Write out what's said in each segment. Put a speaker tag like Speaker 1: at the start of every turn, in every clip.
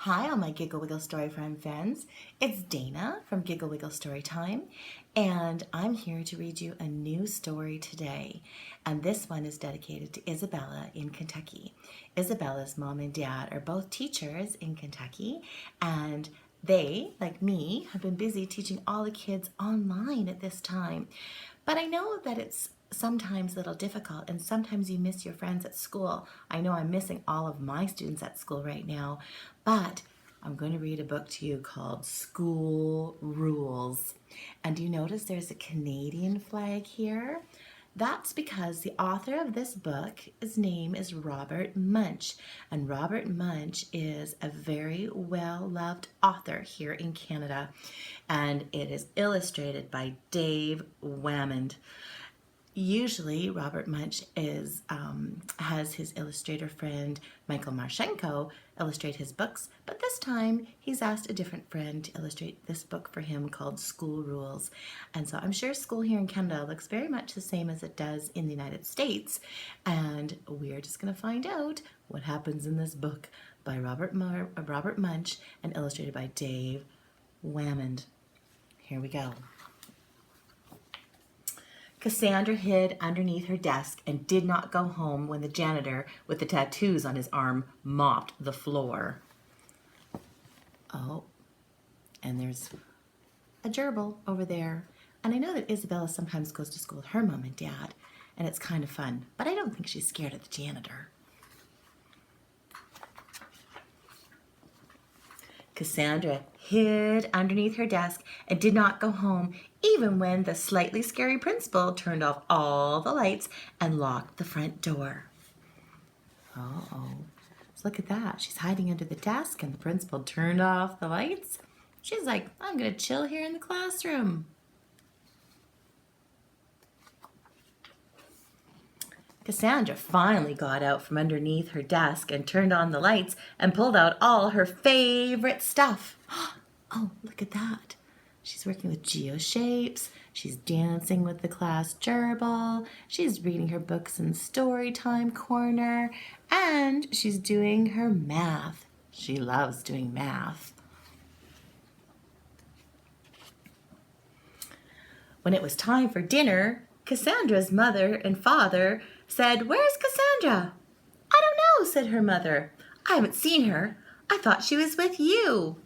Speaker 1: Hi, all my Giggle Wiggle Story friends. It's Dana from Giggle Wiggle Storytime, and I'm here to read you a new story today. And this one is dedicated to Isabella in Kentucky. Isabella's mom and dad are both teachers in Kentucky, and they, like me, have been busy teaching all the kids online at this time. But I know that it's sometimes a little difficult, and sometimes you miss your friends at school. I know I'm missing all of my students at school right now, but I'm going to read a book to you called School Rules. And do you notice there's a Canadian flag here? That's because the author of this book, his name is Robert Munsch. And Robert Munsch is a very well-loved author here in Canada. And it is illustrated by Dave Whamond. Usually, Robert Munsch has his illustrator friend Michael Marchenko illustrate his books, but this time he's asked a different friend to illustrate this book for him called School Rules. And so I'm sure school here in Canada looks very much the same as it does in the United States, and we're just going to find out what happens in this book by Robert Munsch and illustrated by Dave Whamond. Here we go. Cassandra hid underneath her desk and did not go home when the janitor with the tattoos on his arm mopped the floor. Oh, and there's a gerbil over there. And I know that Isabella sometimes goes to school with her mom and dad, and it's kind of fun, but I don't think she's scared of the janitor. Cassandra hid underneath her desk and did not go home even when the slightly scary principal turned off all the lights and locked the front door. Uh-oh. So look at that. She's hiding under the desk and the principal turned off the lights. She's like, I'm going to chill here in the classroom. Cassandra finally got out from underneath her desk and turned on the lights and pulled out all her favorite stuff. Oh, look at that. She's working with geoshapes. She's dancing with the class gerbil. She's reading her books in story time corner. And she's doing her math. She loves doing math. When it was time for dinner, Cassandra's mother and father said, "Where's Cassandra?" "I don't know," said her mother. "I haven't seen her. I thought she was with you."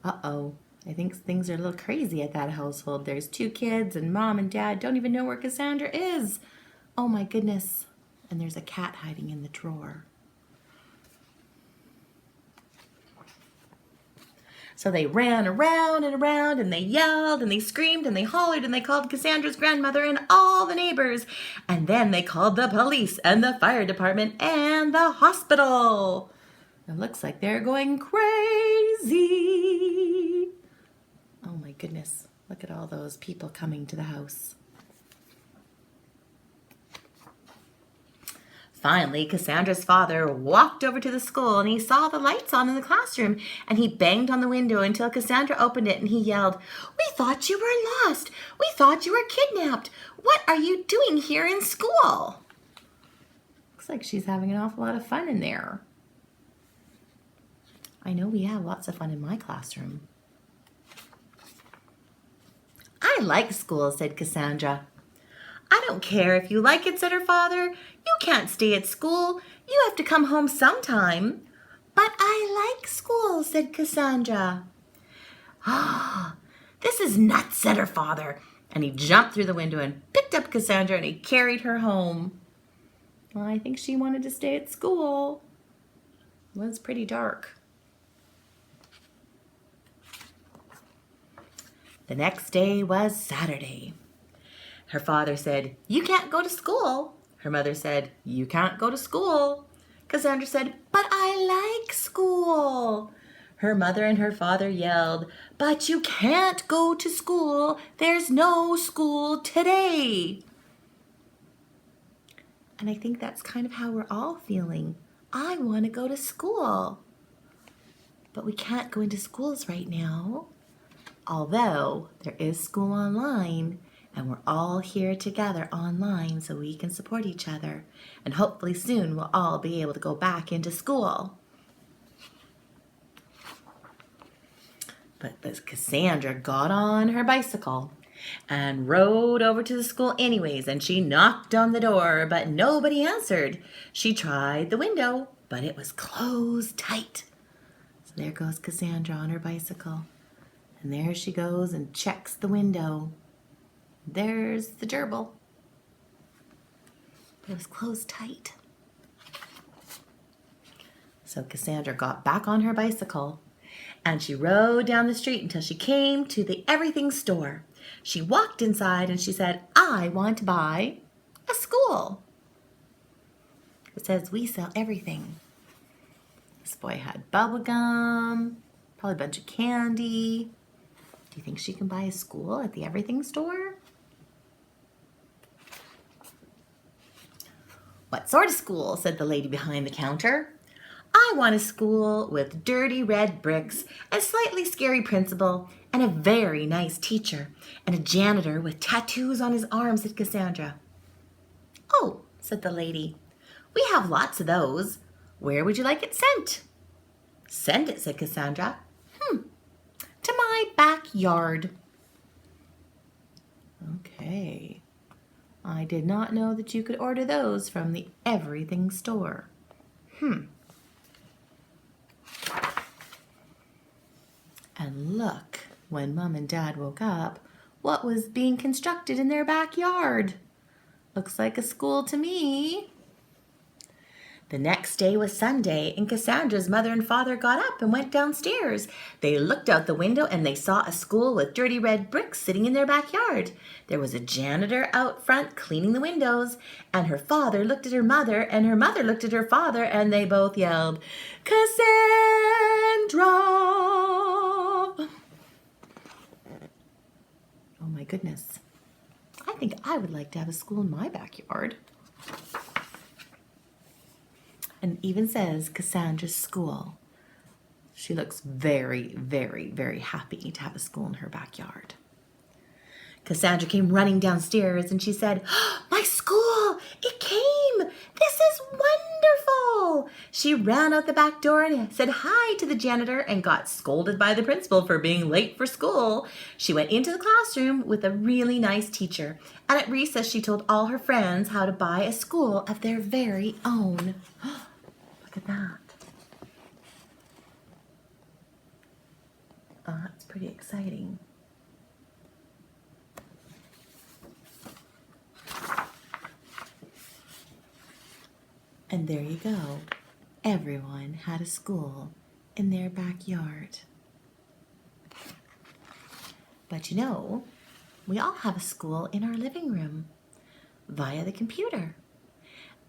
Speaker 1: Uh-oh. I think things are a little crazy at that household. There's two kids and mom and dad don't even know where Cassandra is. Oh my goodness. And there's a cat hiding in the drawer. So they ran around and around, and they yelled and they screamed and they hollered and they called Cassandra's grandmother and all the neighbors. And then they called the police and the fire department and the hospital. It looks like they're going crazy. Oh my goodness, look at all those people coming to the house. Finally, Cassandra's father walked over to the school and he saw the lights on in the classroom, and he banged on the window until Cassandra opened it and he yelled, "We thought you were lost. We thought you were kidnapped. What are you doing here in school?" Looks like she's having an awful lot of fun in there. I know we have lots of fun in my classroom. "I like school," said Cassandra. "I don't care if you like it," said her father. "You can't stay at school. You have to come home sometime." "But I like school," said Cassandra. "Ah, this is nuts," said her father. And he jumped through the window and picked up Cassandra and he carried her home. Well, I think she wanted to stay at school. It was pretty dark. The next day was Saturday. Her father said, "You can't go to school." Her mother said, "You can't go to school." Cassandra said, "But I like school." Her mother and her father yelled, "But you can't go to school. There's no school today." And I think that's kind of how we're all feeling. I want to go to school. But we can't go into schools right now. Although there is school online, and we're all here together online so we can support each other. And hopefully soon we'll all be able to go back into school. But Cassandra got on her bicycle and rode over to the school anyways, and she knocked on the door, but nobody answered. She tried the window, but it was closed tight. So there goes Cassandra on her bicycle, and there she goes and checks the window. There's the gerbil. It was closed tight. So Cassandra got back on her bicycle, and she rode down the street until she came to the everything store. She walked inside and she said, "I want to buy a school." It says, "We sell everything." This boy had bubble gum, probably a bunch of candy. Do you think she can buy a school at the everything store? "What sort of school?" said the lady behind the counter. "I want a school with dirty red bricks, a slightly scary principal, and a very nice teacher, and a janitor with tattoos on his arms," said Cassandra. "Oh," said the lady, "we have lots of those. Where would you like it sent?" "Send it," said Cassandra. "To my backyard." Okay. I did not know that you could order those from the everything store. And look, when Mom and Dad woke up, what was being constructed in their backyard? Looks like a school to me. The next day was Sunday, and Cassandra's mother and father got up and went downstairs. They looked out the window and they saw a school with dirty red bricks sitting in their backyard. There was a janitor out front cleaning the windows, and her father looked at her mother, and her mother looked at her father, and they both yelled, "Cassandra!" Oh my goodness. I think I would like to have a school in my backyard. And it even says Cassandra's school. She looks very, very, very happy to have a school in her backyard. Cassandra came running downstairs and she said, "Oh, my school! It came! This is wonderful!" She ran out the back door and said hi to the janitor and got scolded by the principal for being late for school. She went into the classroom with a really nice teacher, and at recess she told all her friends how to buy a school of their very own. Look at that. That's pretty exciting. And there you go. Everyone had a school in their backyard. But you know, we all have a school in our living room via the computer.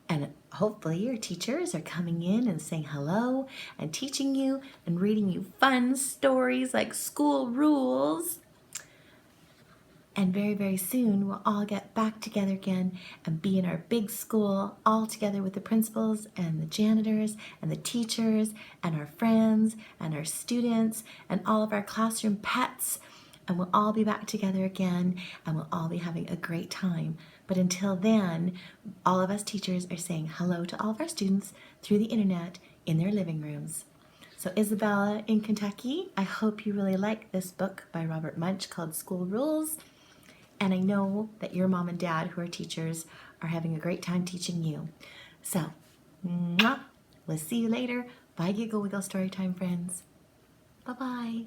Speaker 1: And hopefully your teachers are coming in and saying hello and teaching you and reading you fun stories like school rules. And very, very soon we'll all get back together again and be in our big school all together with the principals and the janitors and the teachers and our friends and our students and all of our classroom pets. And we'll all be back together again and we'll all be having a great time. But until then, all of us teachers are saying hello to all of our students through the internet in their living rooms. So Isabella in Kentucky, I hope you really like this book by Robert Munsch called School Rules. And I know that your mom and dad who are teachers are having a great time teaching you. So, we'll see you later. Bye, Giggle Wiggle Storytime friends. Bye-bye.